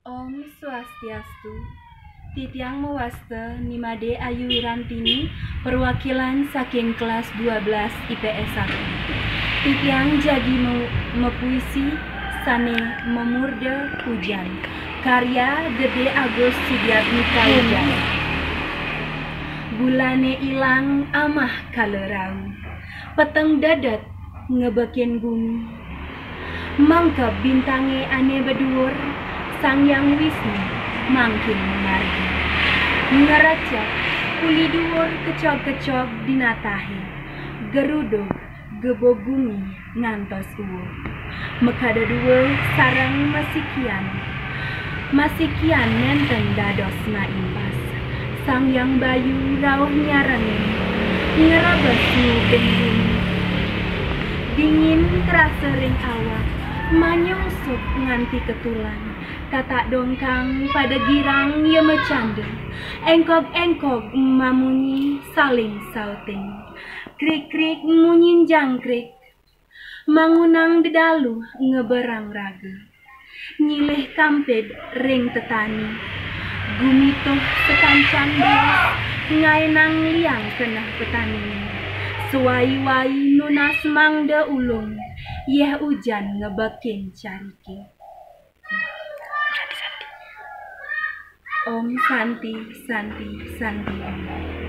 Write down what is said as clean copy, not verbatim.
Om Swastiastu. Titiang Mewaste Nimade Ayu Wirantini, perwakilan saking kelas 12 IPS 1. Titiang jadi mepuisi sane memurde hujan. Karya Gede Agus Sudiatmika Wijaya. Bulane ilang amah kalerau, peteng dadat ngebekin bumi. Mangkep bintange ane bedur, Sang Yang Wisnu mangkin mengargi. Ngeracak kuli duur kecog-kecog dinatahe, geruduk gebogumi ngantos uwur. Mekada duur sarang masikian nenten dados na impas. Sang Yang Bayu rauh nyarengin, ngerabas ngubeng bumi. Dingin terasa ring awak, manyungsuk nganti ketulan. Tatak dongkang pada girang ye mecande, engkog-engkog mamunyi saling sauting. Krik-krik munyin jangkrik, mangunang dedalu ngeberang raga. Nyilih kamped ring tetani, gumituh sekancan belas, ngainang liang kenah petani. Suwai-wai nunas mangda ulung, yeh ujan ngebekin cariki. Om Santi, Santi, Santi.